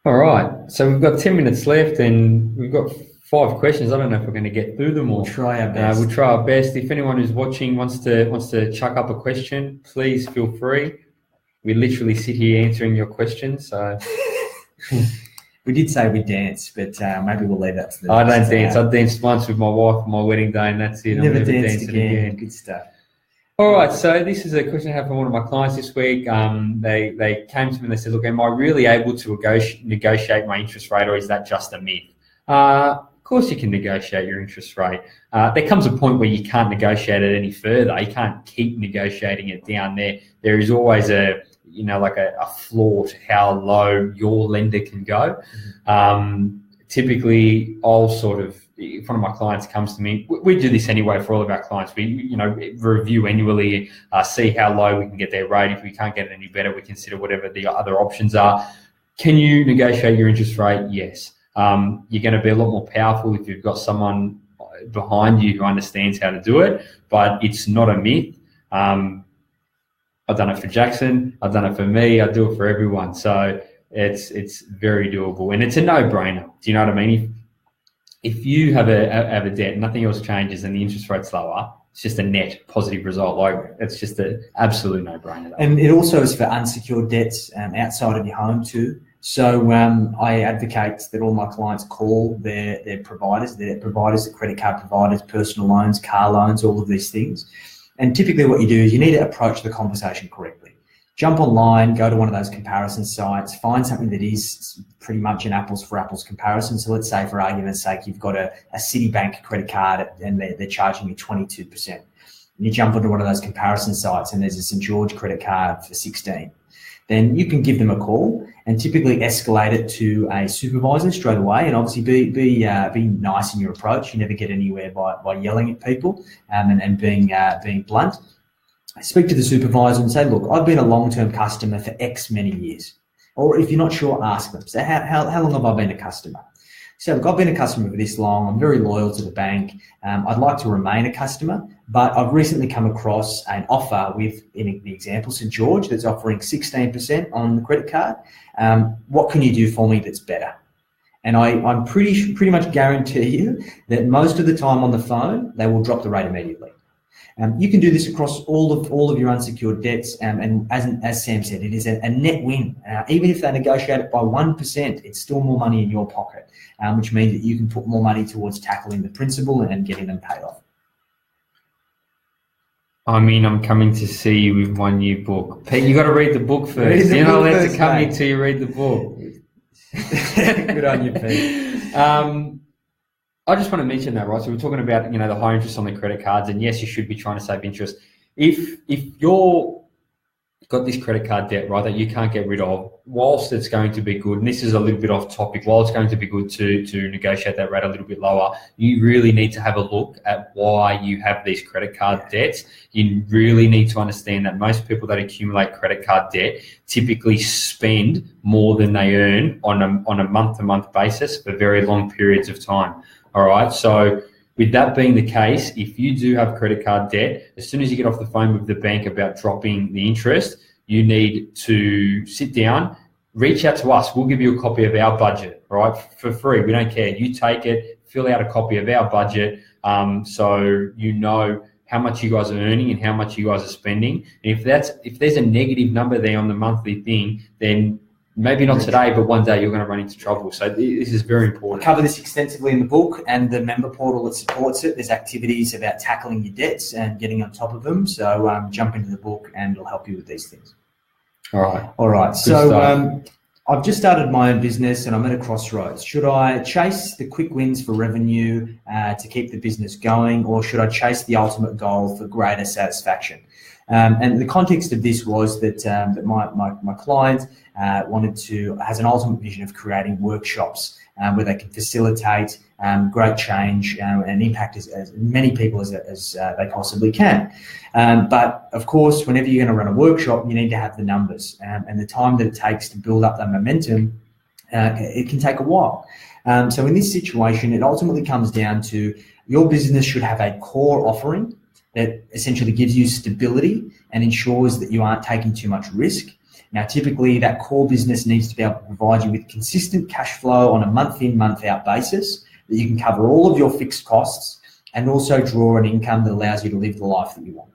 All right, so we've got 10 minutes left and we've got 5 questions. I don't know if we're going to get through them all. We'll try our best. We'll try our best. If anyone who's watching wants to chuck up a question, please feel free. We literally sit here answering your questions. So we did say we dance, but maybe we'll leave that to the I don't dance. I danced once with my wife on my wedding day, and that's it. Never danced again. Good stuff. All right, so this is a question I have from one of my clients this week. They came to me and they said, look, am I really able to negotiate my interest rate, or is that just a myth? Of course you can negotiate your interest rate. There comes a point where you can't negotiate it any further. You can't keep negotiating it down there. There is always a floor to how low your lender can go. Typically, I'll sort of, if one of my clients comes to me, we do this anyway for all of our clients. We, review annually, see how low we can get their rate. If we can't get it any better, we consider whatever the other options are. Can you negotiate your interest rate? Yes. You're going to be a lot more powerful if you've got someone behind you who understands how to do it, but it's not a myth. I've done it for Jackson. I've done it for me. I do it for everyone. So it's very doable, and it's a no-brainer. Do you know what I mean? If you have a debt, nothing else changes, and the interest rate's lower, it's just a net positive result. Like, it's just an absolute no-brainer. And it also is for unsecured debts outside of your home too. So I advocate that all my clients call their providers, the credit card providers, personal loans, car loans, all of these things. And typically what you do is you need to approach the conversation correctly. Jump online, go to one of those comparison sites, find something that is pretty much an apples for apples comparison. So let's say, for argument's sake, you've got a Citibank credit card and they're charging you 22%. And you jump onto one of those comparison sites and there's a St. George credit card for 16. Then you can give them a call and typically escalate it to a supervisor straight away. And obviously be nice in your approach. You never get anywhere by yelling at people and being blunt. Speak to the supervisor and say, look, I've been a long-term customer for X many years. Or if you're not sure, ask them. So how long have I been a customer? So look, I've been a customer for this long. I'm very loyal to the bank. I'd like to remain a customer, but I've recently come across an offer with, in the example, St. George, that's offering 16% on the credit card. What can you do for me that's better? And I'm pretty much guarantee you that most of the time on the phone, they will drop the rate immediately. You can do this across all of your unsecured debts, and as Sam said, it is a net win. Even if they negotiate it by 1%, it's still more money in your pocket, which means that you can put more money towards tackling the principal and getting them paid off. I mean, I'm coming to see you with my new book. Pete, you got to read the book first. You're not allowed to come here till you read the book. Good on you, Pete. I just want to mention that, right? So we're talking about, the high interest on the credit cards, and yes, you should be trying to save interest. If you're got this credit card debt, right, that you can't get rid of, whilst it's going to be good, and this is a little bit off topic, while it's going to be good to negotiate that rate a little bit lower, you really need to have a look at why you have these credit card debts. You really need to understand that most people that accumulate credit card debt typically spend more than they earn on a month-to-month basis for very long periods of time. All right, so with that being the case, if you do have credit card debt, as soon as you get off the phone with the bank about dropping the interest, you need to sit down, reach out to us. We'll give you a copy of our budget, right, for free. We don't care. You take it, fill out a copy of our budget, so you know how much you guys are earning and how much you guys are spending. And if there's a negative number there on the monthly thing, then maybe not today, but one day you're going to run into trouble. So this is very important. I cover this extensively in the book and the member portal that supports it. There's activities about tackling your debts and getting on top of them. So jump into the book and it'll help you with these things. All right. So I've just started my own business and I'm at a crossroads. Should I chase the quick wins for revenue to keep the business going, or should I chase the ultimate goal for greater satisfaction? And the context of this was that my client has an ultimate vision of creating workshops where they can facilitate great change and impact as many people as they possibly can. But of course, whenever you're going to run a workshop, you need to have the numbers and the time that it takes to build up that momentum. It can take a while. So in this situation, it ultimately comes down to your business should have a core offering that essentially gives you stability and ensures that you aren't taking too much risk. Now, typically that core business needs to be able to provide you with consistent cash flow on a month in, month out basis that you can cover all of your fixed costs and also draw an income that allows you to live the life that you want.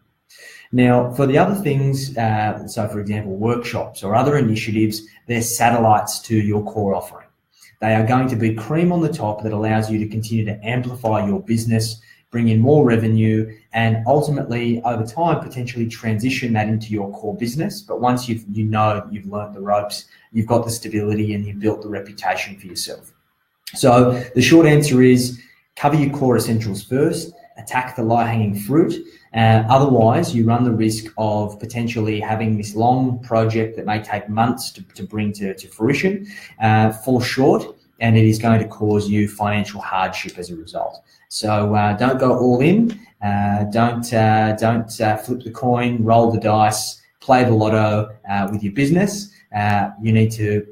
Now, for the other things, so for example, workshops or other initiatives, they're satellites to your core offering. They are going to be cream on the top that allows you to continue to amplify your business, bring in more revenue, and ultimately over time potentially transition that into your core business. But once you've learned the ropes, you've got the stability and you've built the reputation for yourself. So the short answer is cover your core essentials first, attack the low-hanging fruit. Otherwise, you run the risk of potentially having this long project that may take months to bring to fruition, fall short, and it is going to cause you financial hardship as a result. So don't go all in. Don't flip the coin, roll the dice, play the lotto with your business. You need to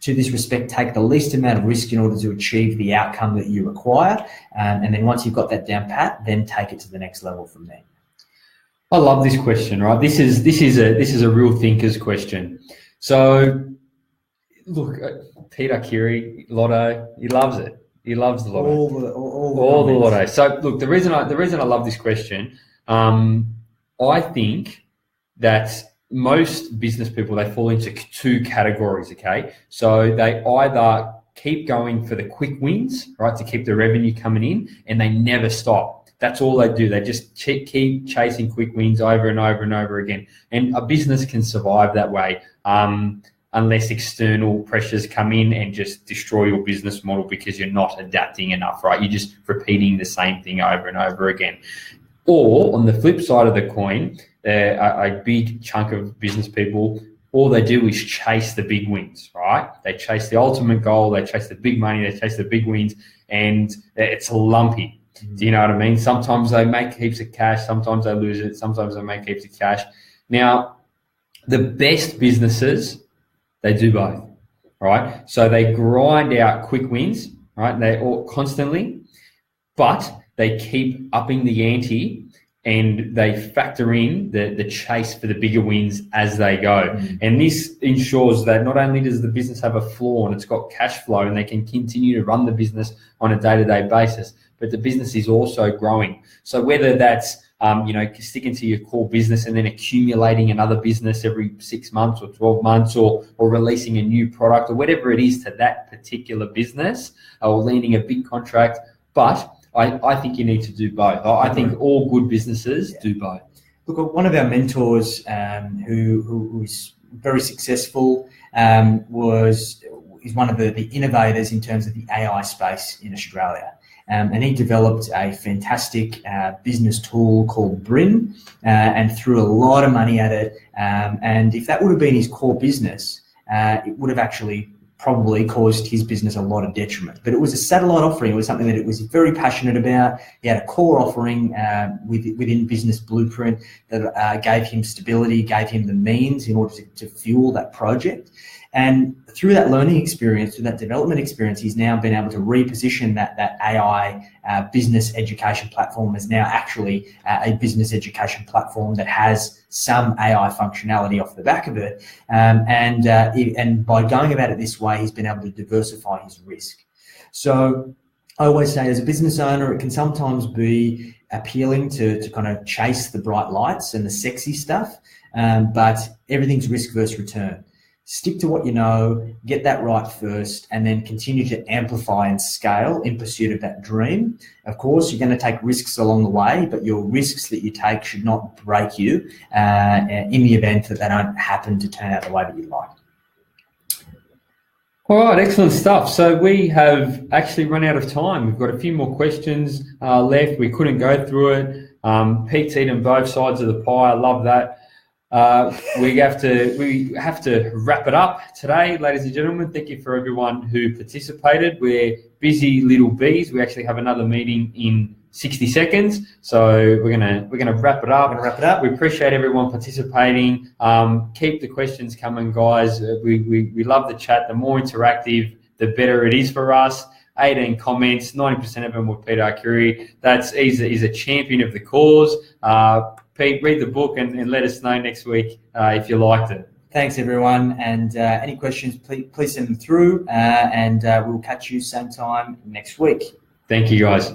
this respect, take the least amount of risk in order to achieve the outcome that you require. And then once you've got that down pat, then take it to the next level from there. I love this question, right? This is a real thinker's question. So, look, Peter Keary, lotto, he loves it. He loves the lotto. All the lotto. So, look, the reason I love this question, I think that most business people, they fall into two categories, okay? So they either keep going for the quick wins, right, to keep the revenue coming in, and they never stop. That's all they do. They just keep chasing quick wins over and over and over again. And a business can survive that way unless external pressures come in and just destroy your business model because you're not adapting enough, right? You're just repeating the same thing over and over again. Or on the flip side of the coin, a big chunk of business people, all they do is chase the big wins, right? They chase the ultimate goal, they chase the big money, they chase the big wins, and it's lumpy. Do you know what I mean? Sometimes they make heaps of cash, sometimes they lose it, sometimes they make heaps of cash. Now, the best businesses, they do both, right? So they grind out quick wins, right? They all constantly, but they keep upping the ante and they factor in the chase for the bigger wins as they go. And this ensures that not only does the business have a floor and it's got cash flow and they can continue to run the business on a day-to-day basis, but the business is also growing. So whether that's sticking to your core business and then accumulating another business every 6 months or 12 months or releasing a new product or whatever it is to that particular business or landing a big contract, but I think you need to do both. I think all good businesses do both. Look, one of our mentors who is very successful is one of the innovators in terms of the AI space in Australia. And he developed a fantastic business tool called Brin and threw a lot of money at it. And if that would have been his core business, it would have actually probably caused his business a lot of detriment. But it was a satellite offering. It was something that it was very passionate about. He had a core offering within Business Blueprint that gave him stability, gave him the means in order to fuel that project. And through that learning experience, through that development experience, he's now been able to reposition that AI business education platform as now actually a business education platform that has some AI functionality off the back of it. And by going about it this way, he's been able to diversify his risk. So I always say as a business owner, it can sometimes be appealing to kind of chase the bright lights and the sexy stuff, but everything's risk versus return. Stick to what you know, get that right first, and then continue to amplify and scale in pursuit of that dream. Of course, you're going to take risks along the way, but your risks that you take should not break you in the event that they don't happen to turn out the way that you'd like. All right, excellent stuff. So we have actually run out of time. We've got a few more questions left. We couldn't go through it. Pete's eaten both sides of the pie. I love that. We have to wrap it up today, ladies and gentlemen. Thank you for everyone who participated. We're busy little bees. We actually have another meeting in 60 seconds, so we're gonna wrap it up. We appreciate everyone participating. Keep the questions coming, guys. We love the chat. The more interactive, the better it is for us. 18 comments, 90% of them were Peter Arcuri. He's a champion of the cause. Pete, read the book and let us know next week if you liked it. Thanks, everyone. And any questions, please send them through, and we'll catch you same time next week. Thank you, guys.